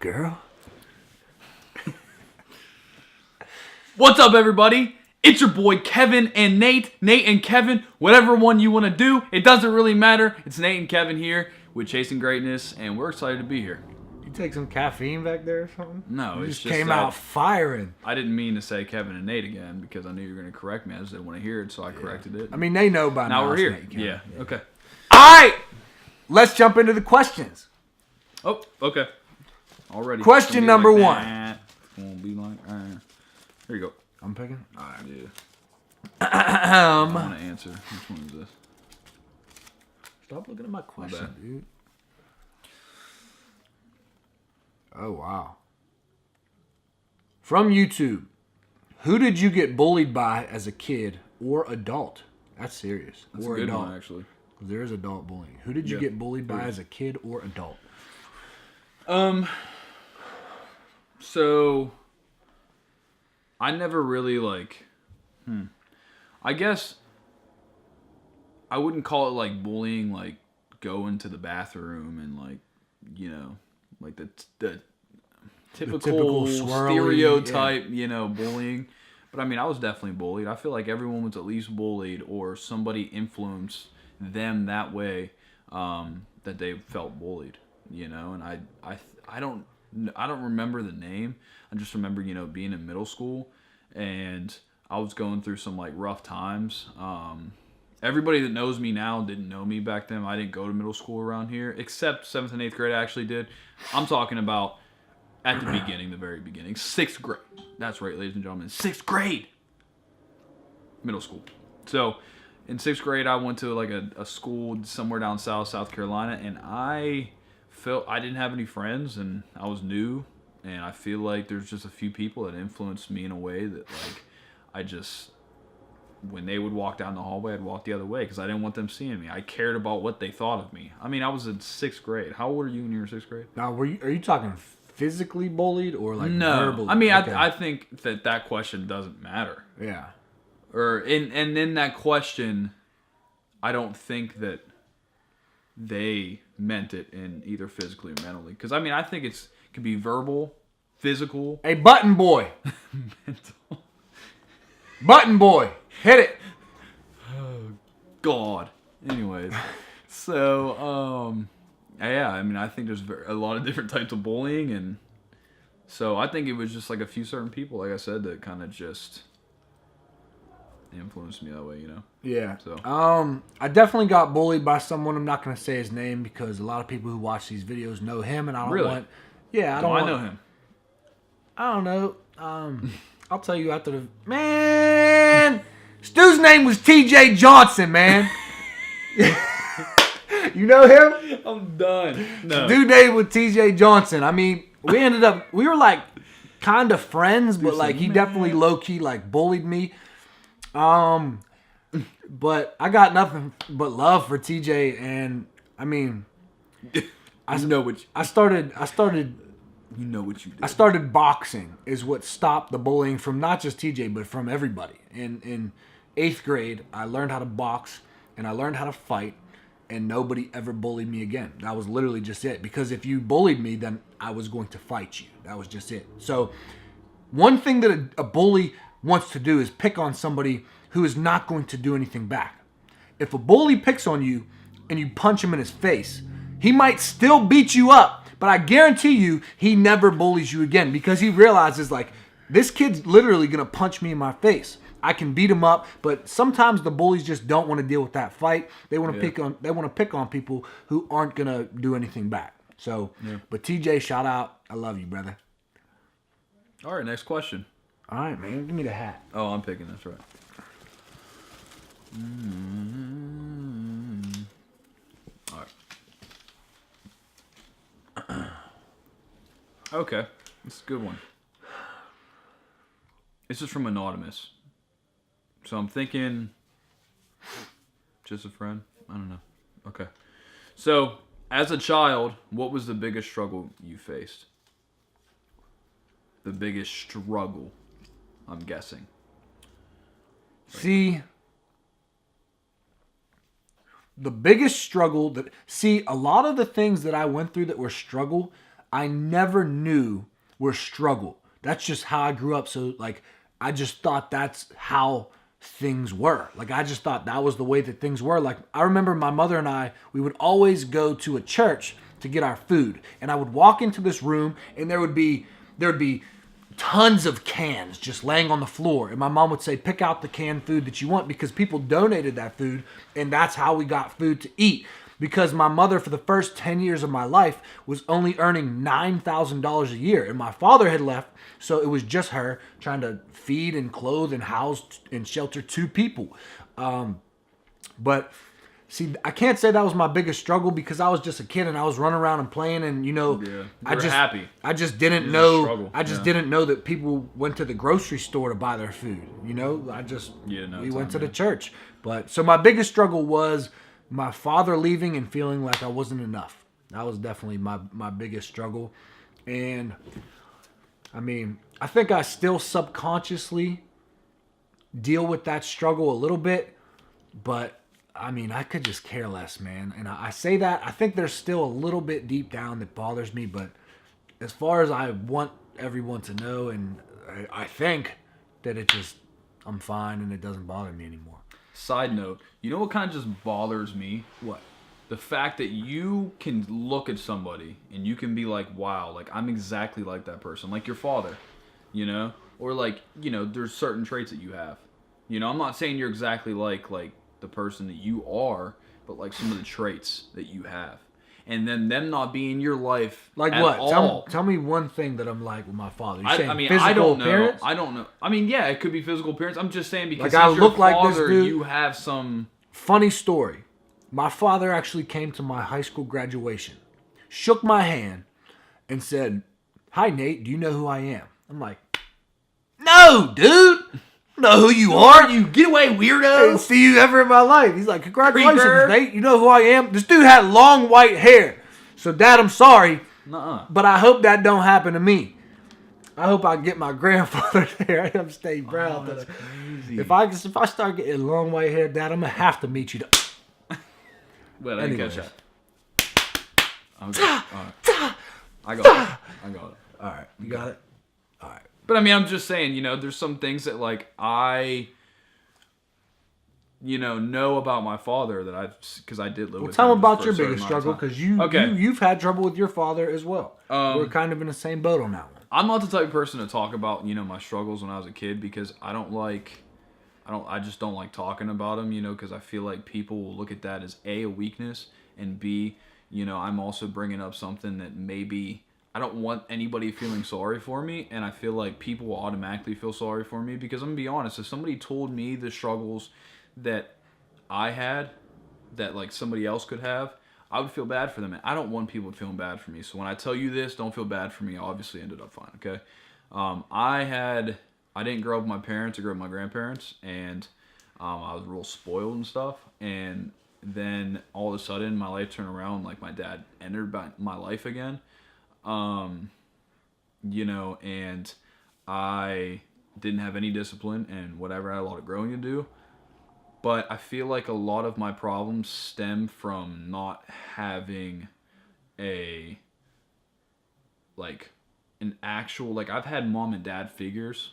girl. What's up, everybody? It's your boy Kevin and Nate. Nate and Kevin, whatever one you want to do, it doesn't really matter. It's Nate and Kevin here with Chasing Greatness, and we're excited to be here. You take some caffeine back there or something? No, you it's just just came that out firing. I didn't mean to say Kevin and Nate again because I knew you were going to correct me. I just didn't want to hear it, so I corrected it. I mean, they know by now. Now we're here. Nate, Yeah, okay. All right, let's jump into the questions. Oh, okay. Already. Question number one. It's gonna be like, here you go. I'm picking? All right, yeah. I want to answer. Which one is this? Stop looking at my question, bad. dude. Oh, wow. From YouTube, who did you get bullied by as a kid or adult? That's serious. That's or a good adult. one, actually. There is adult bullying. Who did you get bullied by as a kid or adult? So I never really I guess I wouldn't call it like bullying, like going to the bathroom and like, you know, like the typical swirly, stereotype, you know, bullying. But I mean, I was definitely bullied. I feel like everyone was at least bullied or somebody influenced them that way, that they felt bullied, you know. And I don't remember the name. I just remember, you know, being in middle school and I was going through some like rough times. Everybody that knows me now didn't know me back then. I didn't go to middle school around here, except 7th and 8th grade I actually did. I'm talking about at the beginning, the very beginning. 6th grade. That's right, ladies and gentlemen. 6th grade. Middle school. So in 6th grade, I went to like a school somewhere down south, South Carolina, and I felt I didn't have any friends and I was new. And I feel like there's just a few people that influenced me in a way that like I just, when they would walk down the hallway, I'd walk the other way because I didn't want them seeing me. I cared about what they thought of me. I mean, I was in 6th grade. How old were you when you were in 6th grade? Now, are you talking physically bullied or like no. verbally? I mean, okay. I think that question doesn't matter. Yeah. Or in that question, I don't think that they meant it in either physically or mentally. Because I mean, I think it could be verbal, physical. Hey, button boy. Mental. Button boy, hit it. Oh God. Anyways, so yeah, I mean, I think there's a lot of different types of bullying, and so I think it was just like a few certain people, like I said, that kind of just influenced me that way, you know. Yeah. So I definitely got bullied by someone. I'm not gonna say his name because a lot of people who watch these videos know him, and I don't want. Yeah, I don't. I know him. I don't know. I'll tell you after the... Man! Stu's name was TJ Johnson, man. You know him? I'm done. No. Dude name was TJ Johnson. I mean, we were like kind of friends, but like he definitely low-key like bullied me. But I got nothing but love for TJ, and I mean... I know what I started... You know what you did. I started boxing is what stopped the bullying from not just TJ, but from everybody. In 8th grade, I learned how to box, and I learned how to fight, and nobody ever bullied me again. That was literally just it. Because if you bullied me, then I was going to fight you. That was just it. So one thing that a bully wants to do is pick on somebody who is not going to do anything back. If a bully picks on you and you punch him in his face, he might still beat you up. But I guarantee you, he never bullies you again because he realizes, like, this kid's literally going to punch me in my face. I can beat him up, but sometimes the bullies just don't want to deal with that fight. They want to pick on people who aren't going to do anything back. So, But TJ, shout out. I love you, brother. All right, next question. All right, man. Give me the hat. Oh, I'm picking. That's right. All right. Okay, this is a good one. This is from Anonymous. So I'm thinking, just a friend? I don't know. Okay. So, as a child, what was the biggest struggle you faced? The biggest struggle, I'm guessing. See, the biggest struggle a lot of the things that I went through that were struggle, I never knew were struggle. That's just how I grew up. So like, I just thought that's how things were. Like, I just thought that was the way that things were. Like, I remember my mother and I, we would always go to a church to get our food. And I would walk into this room and there would be tons of cans just laying on the floor. And my mom would say, pick out the canned food that you want, because people donated that food. And that's how we got food to eat. Because my mother, for the first 10 years of my life, was only earning $9,000 a year. And my father had left, so it was just her trying to feed and clothe and house and shelter 2 people. But see, I can't say that was my biggest struggle, because I was just a kid and I was running around and playing, and I just didn't know. I just didn't know that people went to the grocery store to buy their food. We went to the church. But so my biggest struggle was my father leaving and feeling like I wasn't enough. That was definitely my biggest struggle. And I mean, I think I still subconsciously deal with that struggle a little bit, but I mean, I could just care less, man. And I say that, I think there's still a little bit deep down that bothers me, but as far as I want everyone to know, and I think that I'm fine and it doesn't bother me anymore. Side note, you know what kind of just bothers me? What? The fact that you can look at somebody and you can be like, wow, like I'm exactly like that person, like your father, or like, there's certain traits that you have. I'm not saying you're exactly like the person that you are, but like some of the traits that you have. And then them not being in your life like at what? all. Tell me one thing that I'm like with my father. You're saying I don't appearance? know. I don't know. I mean, yeah, it could be physical appearance. I'm just saying because like I he's look your like father, this dude. You have some funny story. My father actually came to my high school graduation, shook my hand, and said, "Hi, Nate. Do you know who I am?" I'm like, "No, dude. I know who you are. You get away, weirdo. I didn't see you ever in my life." He's like, "Congratulations, Creeper. Nate. You know who I am?" This dude had long white hair. So, Dad, I'm sorry, but I hope that don't happen to me. I hope I get my grandfather's hair. I'm stay brown. That's crazy. If I start getting long white hair, Dad, I'm gonna have to meet you. Well, I didn't catch that. I got it. All right, you got it. All right. But I mean, I'm just saying, there's some things that like I, know about my father that because I did live with him. Tell him about for your a certain biggest amount of struggle, because you've had trouble with your father as well. We're kind of in the same boat on that one. I'm not the type of person to talk about, my struggles when I was a kid, because I just don't like talking about them, because I feel like people will look at that as A, weakness, and B, I'm also bringing up something that maybe I don't want anybody feeling sorry for me, and I feel like people will automatically feel sorry for me, because I'm going to be honest, if somebody told me the struggles that I had, that like somebody else could have, I would feel bad for them, and I don't want people feeling bad for me. So when I tell you this, don't feel bad for me. I obviously ended up fine, okay? I didn't grow up with my parents. I grew up with my grandparents, and I was real spoiled and stuff. And then all of a sudden, my life turned around. Like my dad entered my life again, and I didn't have any discipline and whatever. I had a lot of growing to do. But I feel like a lot of my problems stem from not having an actual, I've had mom and dad figures,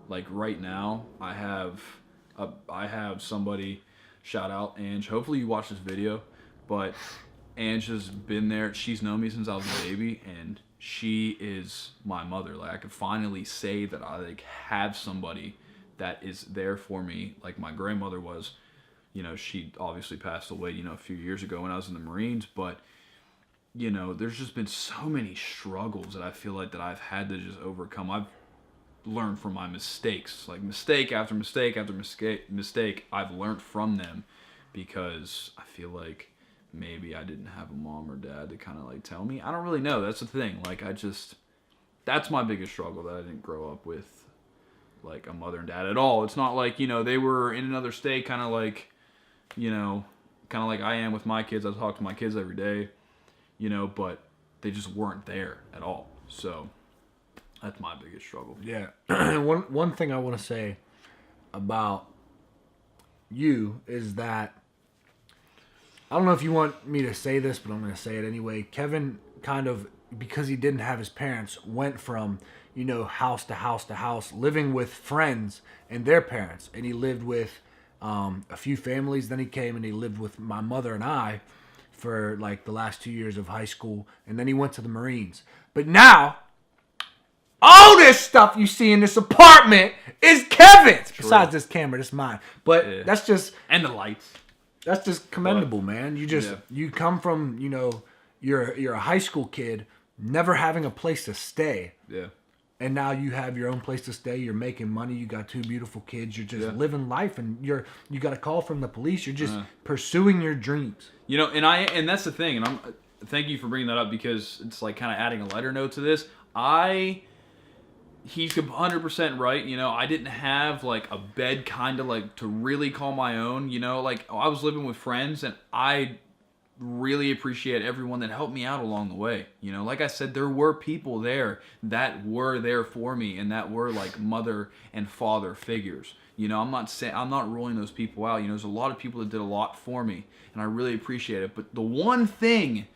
like right now I have somebody, shout out Ange, hopefully you watch this video, but Ange has been there, she's known me since I was a baby, and she is my mother. Like I could finally say that I have somebody that is there for me, like my grandmother was. She obviously passed away, a few years ago when I was in the Marines, but there's just been so many struggles that I feel like that I've had to just overcome. I've learned from my mistakes, like mistake after mistake after mistake. I've learned from them, because I feel like maybe I didn't have a mom or dad to kind of tell me. I don't really know. That's the thing. That's my biggest struggle, that I didn't grow up with a mother and dad at all. It's not like, they were in another state, kind of like I am with my kids. I talk to my kids every day, but they just weren't there at all. So that's my biggest struggle. Yeah. One thing I want to say about you is that, I don't know if you want me to say this, but I'm going to say it anyway. Kevin kind of because he didn't have his parents, went from, house to house to house, living with friends and their parents. And he lived with a few families. Then he came and he lived with my mother and I for like the last 2 years of high school. And then he went to the Marines. But now, all this stuff you see in this apartment is Kevin's. True. Besides this camera, this is mine. But that's just... And the lights. That's just commendable, man. You come from, you're a high school kid, never having a place to stay. Yeah. And now you have your own place to stay. You're making money. You got 2 beautiful kids. You're just living life, and you got a call from the police. You're just pursuing your dreams. And that's the thing. And thank you for bringing that up, because it's like kind of adding a lighter note to this. He's 100% right. I didn't have like a bed kind of like to really call my own. Like I was living with friends, and I really appreciate everyone that helped me out along the way. Like I said, there were people there that were there for me, and that were like mother and father figures. I'm not ruling those people out. There's a lot of people that did a lot for me, and I really appreciate it. But the one thing,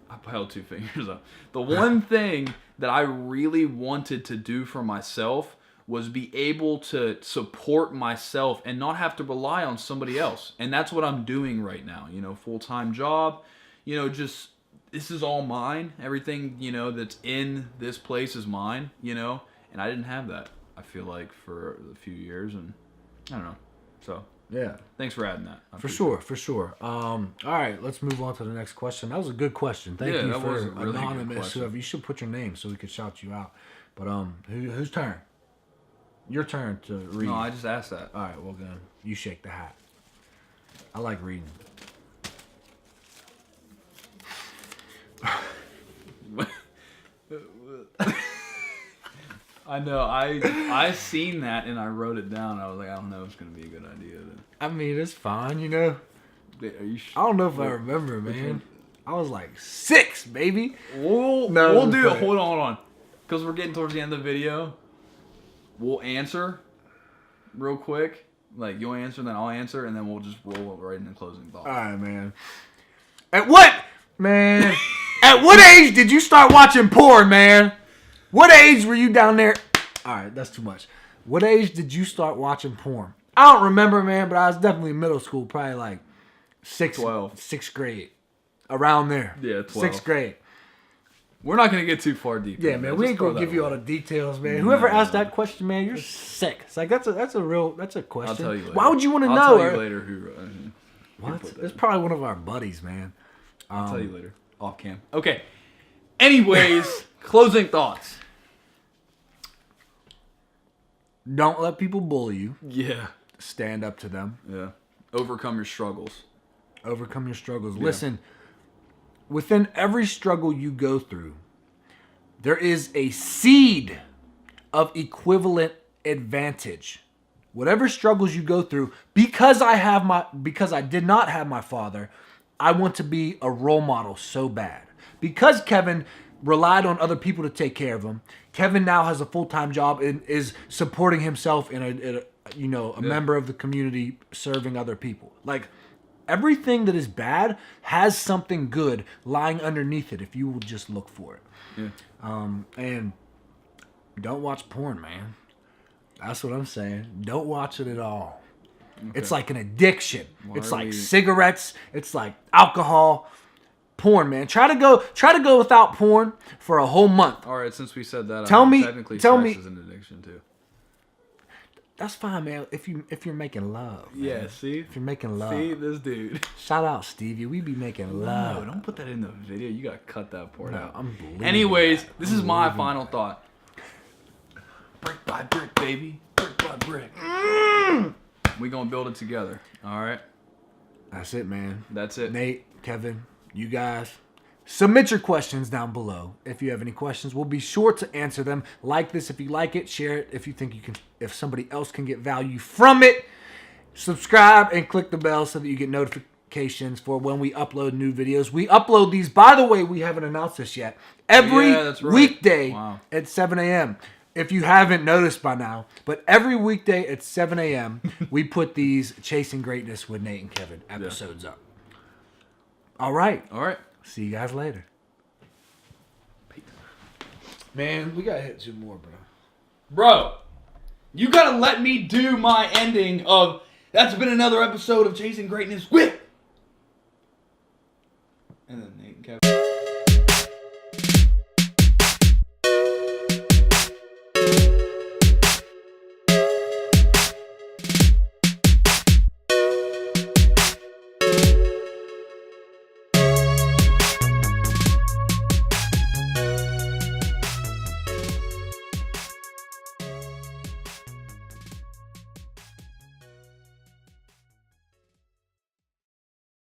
I held 2 fingers up. The one thing that I really wanted to do for myself was be able to support myself and not have to rely on somebody else. And that's what I'm doing right now. Full-time job, just, this is all mine. Everything, that's in this place is mine, and I didn't have that, I feel like, for a few years, and I don't know. So, yeah. Thanks for adding that. For sure. All right, let's move on to the next question. That was a good question. Thank you for really anonymous. Whoever, you should put your name so we could shout you out. But whose turn? Your turn to read. No, I just asked that. All right, well then, you shake the hat. I like reading. I know. I seen that and I wrote it down. I was like, I don't know if it's gonna be a good idea. I mean, it's fine, Are you I don't know if I remember, man. I was like 6, baby. We'll do it. Hold on. Because we're getting towards the end of the video. We'll answer real quick. Like, you'll answer, then I'll answer, and then we'll just roll right into closing thoughts. All right, man. At what age did you start watching porn, man? What age were you down there? All right, that's too much. What age did you start watching porn? I don't remember, man, but I was definitely in middle school, probably like 6th grade. Around there. Yeah, 12. 6th grade. We're not going to get too far deep. Yeah, man, we ain't going to give you all the details, man. Whoever asked that question, man, you're sick. It's like, that's a question. I'll tell you later. Why would you want to know? I'll tell you later who what? It's probably one of our buddies, man. I'll tell you later. Off cam. Okay. Anyways, closing thoughts. Don't let people bully you. Yeah. Stand up to them. Yeah. Overcome your struggles. Yeah. Listen, within every struggle you go through, there is a seed of equivalent advantage. Whatever struggles you go through, because I did not have my father, I want to be a role model so bad. Because Kevin relied on other people to take care of him, Kevin now has a full-time job and is supporting himself in a member of the community, serving other people. Like, everything that is bad has something good lying underneath it if you will just look for it. Yeah. And don't watch porn, man. That's what I'm saying. Don't watch it at all. Okay. It's like an addiction. It's like cigarettes. It's like alcohol. Porn, man. Try to go without porn for a whole month. All right, since we said that, technically sex is an addiction too. That's fine, man. If you're making love. Man. Yeah, see? If you're making love. See this dude. Shout out, Stevie. We be making love. No, don't put that in the video. You gotta cut that part out. I'm believing. Anyways, this is my final thought. Brick by brick, baby. Brick by brick. We gonna build it together. All right. That's it, man. That's it. Nate, Kevin, you guys. Submit your questions down below. If you have any questions, we'll be sure to answer them. Like this if you like it. Share it if you think if somebody else can get value from it. Subscribe and click the bell so that you get notifications for when we upload new videos. We upload these, by the way, we haven't announced this yet, every weekday at 7 a.m. If you haven't noticed by now, but every weekday at 7 a.m. we put these Chasing Greatness with Nate and Kevin episodes up. All right. All right. See you guys later. Man, we gotta hit 2 more, bro. Bro, you gotta let me do my ending of... That's been another episode of Chasing Greatness with